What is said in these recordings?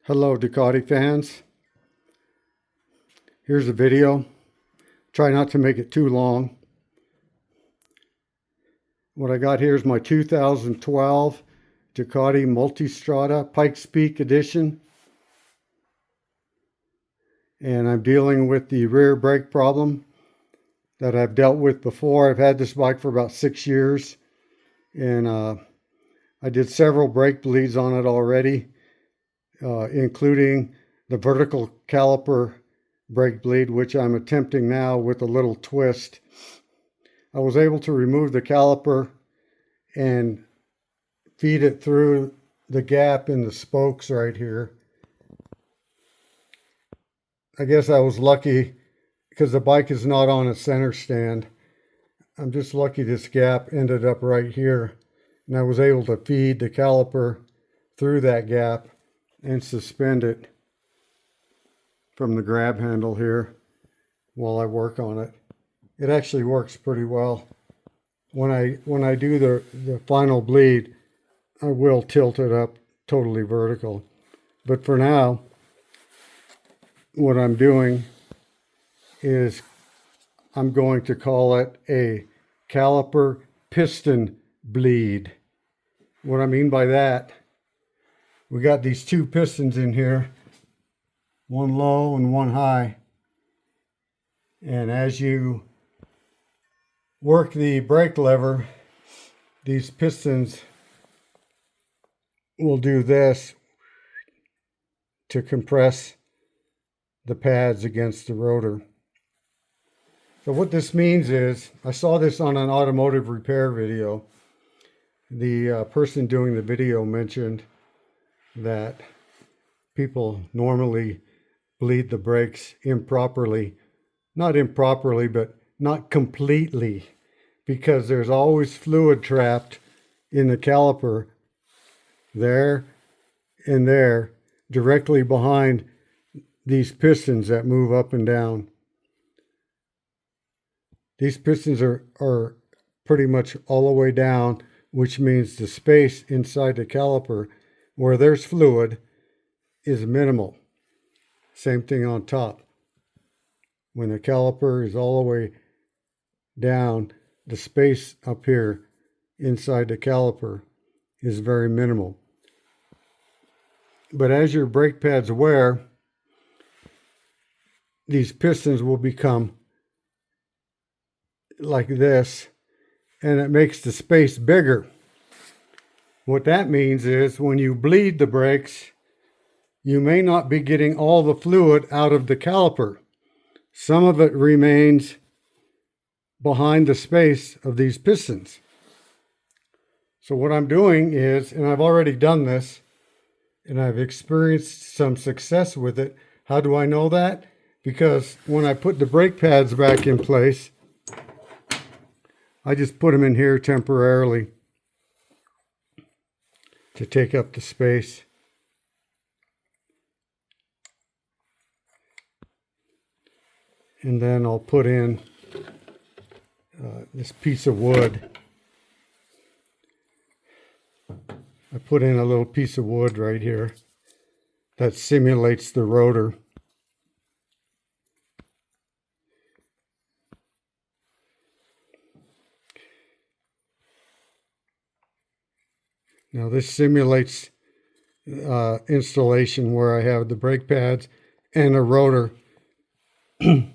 Hello Ducati fans. Here's a video. Try not to make it too long. What I got here is my 2012 Ducati Multistrada Pikes Peak edition. And I'm dealing with the rear brake problem that I've dealt with before. I've had this bike for about 6 years. And I did several brake bleeds on it already. Including the vertical caliper brake bleed, which I'm attempting now with a little twist. I was able to remove the caliper and feed it through the gap in the spokes right here. I guess I was lucky because the bike is not on a center stand. I'm just lucky this gap ended up right here, and I was able to feed the caliper through that gap and suspend it from the grab handle here while I work on it. It actually works pretty well. When I do the final bleed, I will tilt it up totally vertical. But for now, what I'm doing is I'm going to call it a caliper piston bleed. What I mean by that, we got these two pistons in here, one low and one high. And as you work the brake lever, these pistons will do this to compress the pads against the rotor. So what this means is, I saw this on an automotive repair video. The person doing the video mentioned that people normally bleed the brakes improperly. Not improperly, but not completely, because there's always fluid trapped in the caliper there and there, directly behind these pistons that move up and down. These pistons are pretty much all the way down, which means the space inside the caliper where there's fluid is minimal. Same thing on top. When the caliper is all the way down, the space up here inside the caliper is very minimal. But as your brake pads wear, these pistons will become like this, and it makes the space bigger. What that means is when you bleed the brakes, you may not be getting all the fluid out of the caliper. Some of it remains behind the space of these pistons. So what I'm doing is, and I've already done this, and I've experienced some success with it. How do I know that? Because when I put the brake pads back in place, I just put them in here temporarily to take up the space. And then I'll put in this piece of wood. I put in a little piece of wood right here that simulates the rotor. Now this simulates installation where I have the brake pads and a rotor. And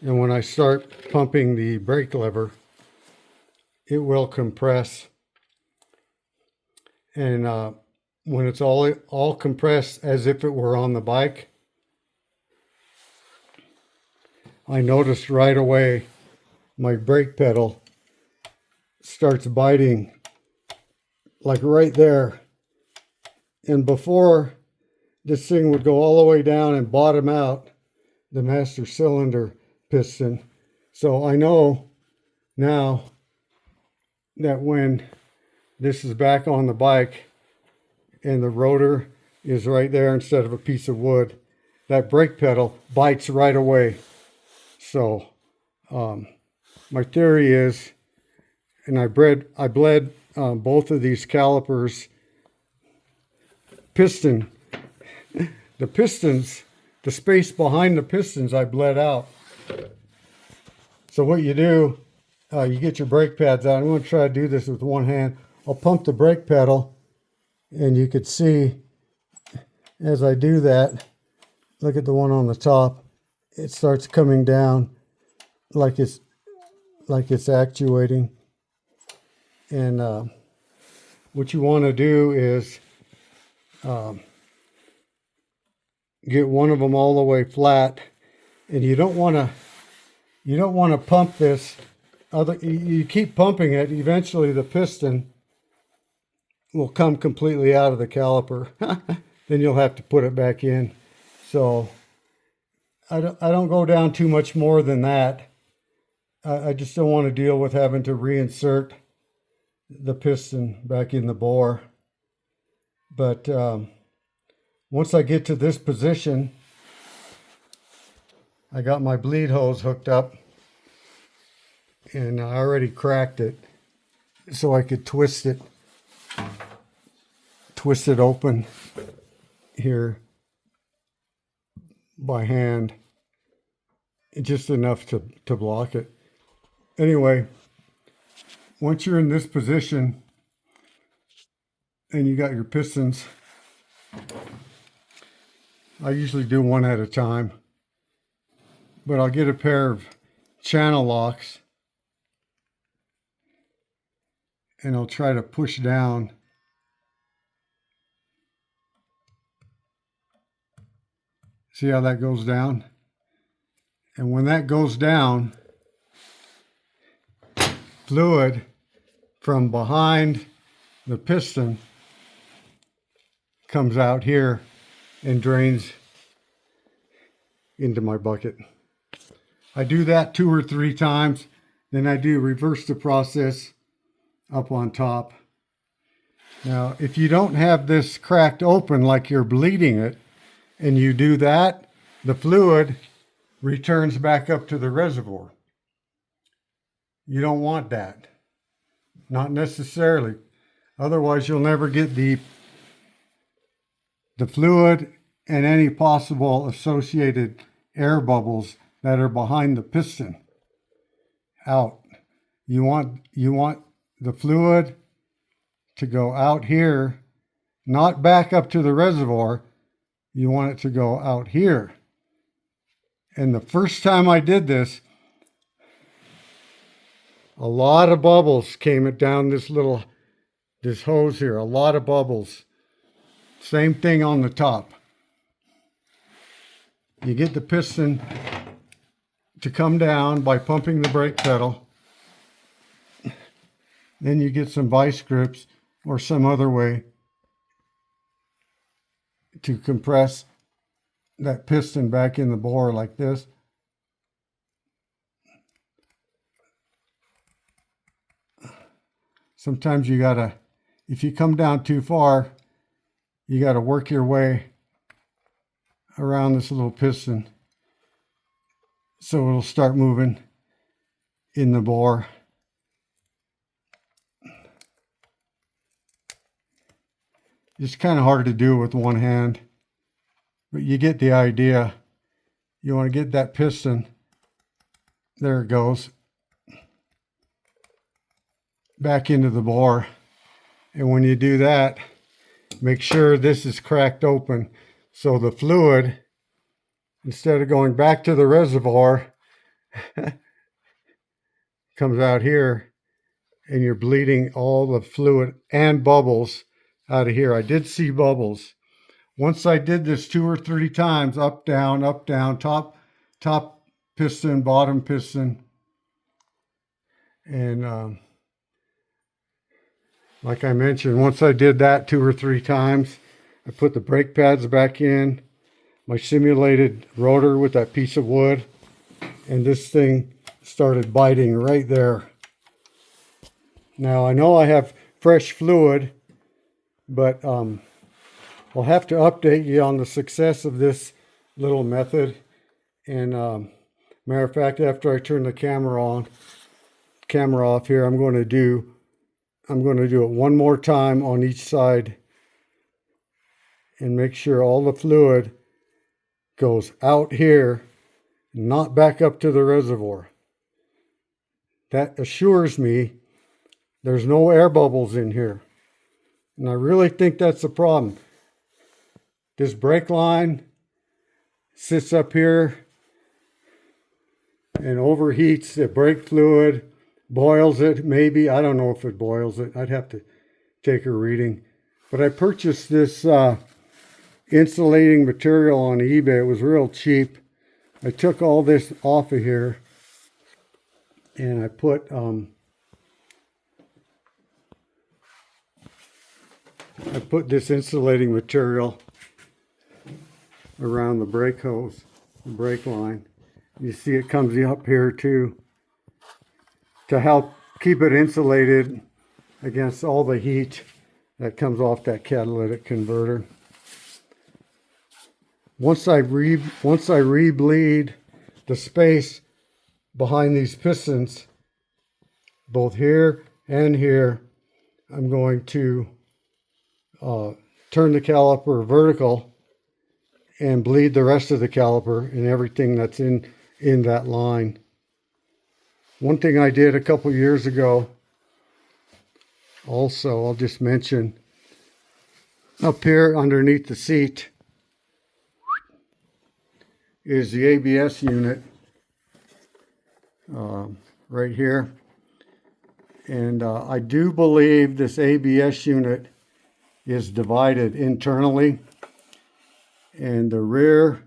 when I start pumping the brake lever, it will compress. And when it's all compressed as if it were on the bike, I noticed right away my brake pedal starts biting, like right there. And before, this thing would go all the way down and bottom out the master cylinder piston. So I know now that when this is back on the bike and the rotor is right there instead of a piece of wood, that brake pedal bites right away. So my theory is, and I bled both of these calipers piston the pistons, the space behind the pistons, I bled out. So what you do, you get your brake pads out. I'm going to try to do this with one hand. I'll pump the brake pedal, and you could see as I do that, look at the one on the top, it starts coming down like it's actuating. And what you want to do is get one of them all the way flat, and you don't want to pump this. You keep pumping it, eventually the piston will come completely out of the caliper. Then you'll have to put it back in. So I don't go down too much more than that. I just don't want to deal with having to reinsert the piston back in the bore. But once I get to this position, I got my bleed hose hooked up, and I already cracked it so I could twist it open here by hand, just enough to block it. Anyway, once you're in this position and you got your pistons, I usually do one at a time, but I'll get a pair of channel locks and I'll try to push down. See how that goes down? And when that goes down, fluid from behind the piston comes out here and drains into my bucket. I do that 2 or 3 times, then I do reverse the process up on top. Now, if you don't have this cracked open like you're bleeding it, and you do that, the fluid returns back up to the reservoir. You don't want that. Not necessarily. Otherwise, you'll never get the fluid and any possible associated air bubbles that are behind the piston out. You want the fluid to go out here, not back up to the reservoir. You want it to go out here. And the first time I did this, a lot of bubbles came down this hose here, a lot of bubbles. Same thing on the top. You get the piston to come down by pumping the brake pedal. Then you get some vice grips or some other way to compress that piston back in the bore like this. Sometimes you gotta, if you come down too far, you gotta work your way around this little piston so it'll start moving in the bore. It's kind of hard to do with one hand, but you get the idea. You want to get that piston, there it goes, back into the bore. And when you do that, make sure this is cracked open so the fluid, instead of going back to the reservoir, comes out here, and you're bleeding all the fluid and bubbles out of here. I did see bubbles. Once I did this 2 or 3 times, up, down, top piston, bottom piston. And like I mentioned, once I did that 2 or 3 times, I put the brake pads back in, my simulated rotor with that piece of wood, and this thing started biting right there. Now I know I have fresh fluid, but I'll have to update you on the success of this little method. And matter of fact, after I turn the camera off here, I'm going to do it one more time on each side and make sure all the fluid goes out here, not back up to the reservoir. That assures me there's no air bubbles in here. And I really think that's the problem. This brake line sits up here and overheats the brake fluid, boils it, maybe. I don't know if it boils it. I'd have to take a reading. But I purchased this insulating material on eBay. It was real cheap. I took all this off of here and I put this insulating material around the brake hose, the brake line. You see it comes up here too, to help keep it insulated against all the heat that comes off that catalytic converter. Once I re-bleed the space behind these pistons, both here and here, I'm going to turn the caliper vertical and bleed the rest of the caliper and everything that's in that line. One thing I did a couple years ago, also, I'll just mention, up here underneath the seat is the ABS unit right here. And I do believe this ABS unit is divided internally, and the rear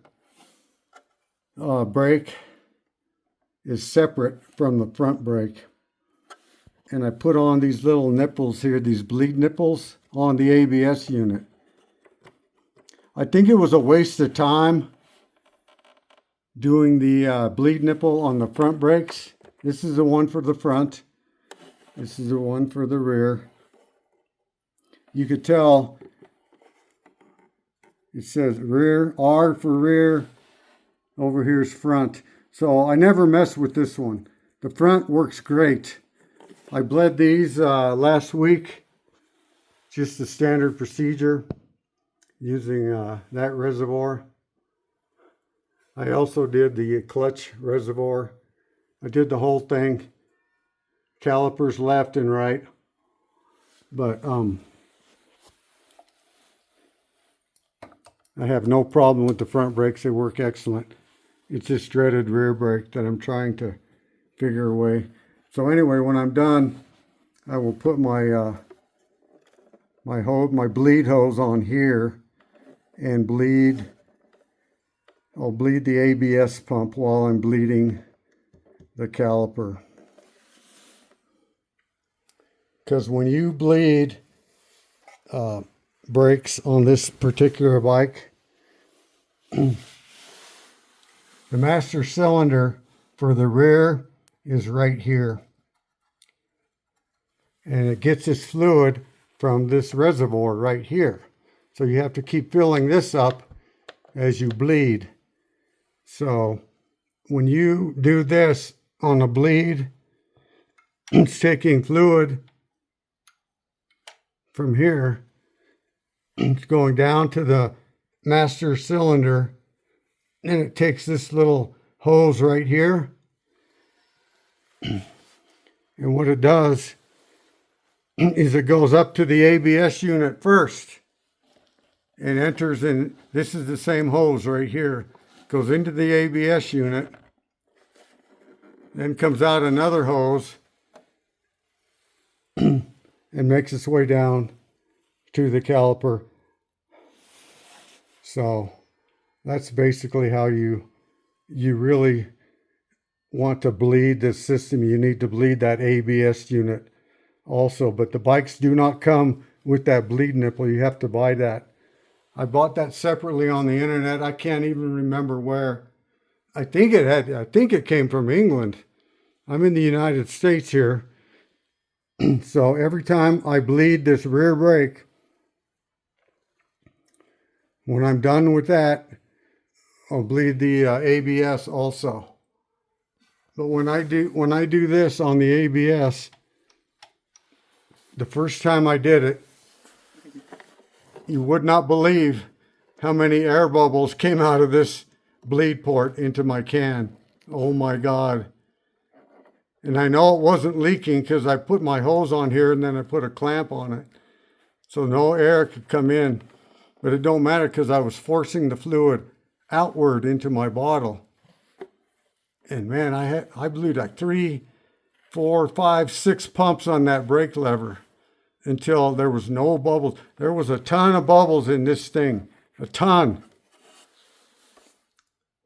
brake is separate from the front brake. And I put on these little nipples here, these bleed nipples on the ABS unit. I think it was a waste of time doing the bleed nipple on the front brakes. This is the one for the front. This is the one for the rear. You could tell it says rear, R for rear, over here's front. So I never mess with this one. The front works great. I bled these last week, just the standard procedure, using that reservoir. I also did the clutch reservoir. I did the whole thing, calipers left and right. But I have no problem with the front brakes. They work excellent. It's this dreaded rear brake that I'm trying to figure away. So anyway, when I'm done, I will put my my bleed hose on here and bleed. I'll bleed the ABS pump while I'm bleeding the caliper. Because when you bleed brakes on this particular bike, the master cylinder for the rear is right here. And it gets its fluid from this reservoir right here. So you have to keep filling this up as you bleed. So when you do this on a bleed, it's taking fluid from here. It's going down to the master cylinder, and it takes this little hose right here. And what it does is it goes up to the ABS unit first and enters in. This is the same hose right here. Goes into the ABS unit, then comes out another hose and makes its way down to the caliper. So that's basically how you really want to bleed this system. You need to bleed that ABS unit also, but the bikes do not come with that bleed nipple. You have to buy that. I bought that separately on the internet. I can't even remember where. I think it came from England. I'm in the United States here. So every time I bleed this rear brake, when I'm done with that, I'll bleed the ABS also. But when I do this on the ABS, the first time I did it, you would not believe how many air bubbles came out of this bleed port into my can. Oh my God. And I know it wasn't leaking because I put my hose on here and then I put a clamp on it. So no air could come in. But it don't matter because I was forcing the fluid outward into my bottle. And man, I blew like 3, 4, 5, 6 pumps on that brake lever until there was no bubbles. There was a ton of bubbles in this thing, a ton.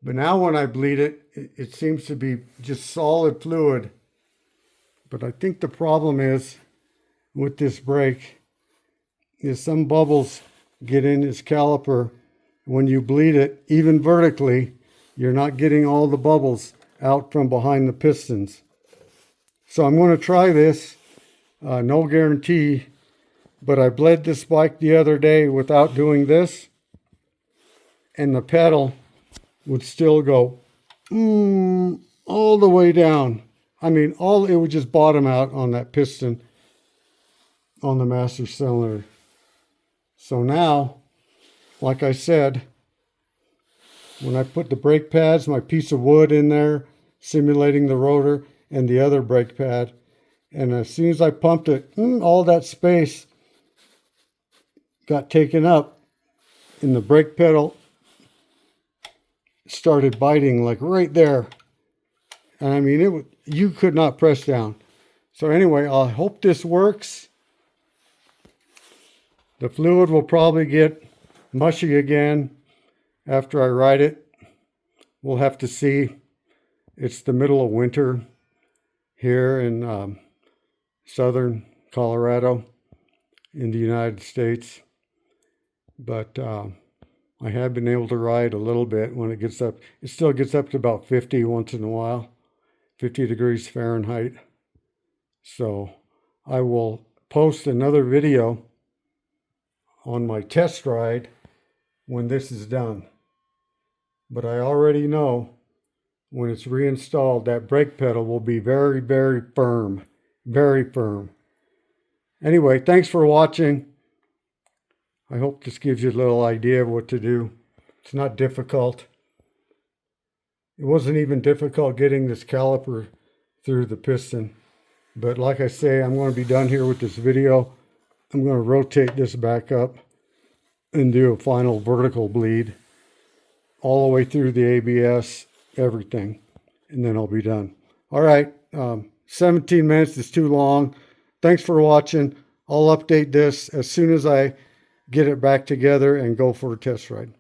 But now when I bleed it, it seems to be just solid fluid. But I think the problem is with this brake is some bubbles get in this caliper. When you bleed it, even vertically, you're not getting all the bubbles out from behind the pistons. So I'm going to try this. No guarantee, but I bled this bike the other day without doing this, and the pedal would still go all the way down. I mean, it would just bottom out on that piston on the master cylinder. So now, like I said, when I put the brake pads, my piece of wood in there, simulating the rotor, and the other brake pad, and as soon as I pumped it, all that space got taken up, and the brake pedal started biting like right there. And I mean, you could not press down. So anyway, I hope this works. The fluid will probably get mushy again after I ride it. We'll have to see. It's the middle of winter here in southern Colorado in the United States. But I have been able to ride a little bit when it gets up. It still gets up to about 50 once in a while, 50 degrees Fahrenheit. So I will post another video on my test ride when this is done. But I already know when it's reinstalled, that brake pedal will be very, very firm. Very firm. Anyway, thanks for watching. I hope this gives you a little idea of what to do. It's not difficult. It wasn't even difficult getting this caliper through the piston. But like I say, I'm going to be done here with this video. I'm going to rotate this back up and do a final vertical bleed all the way through the ABS, everything, and then I'll be done. All right, 17 minutes is too long. Thanks for watching. I'll update this as soon as I get it back together and go for a test ride.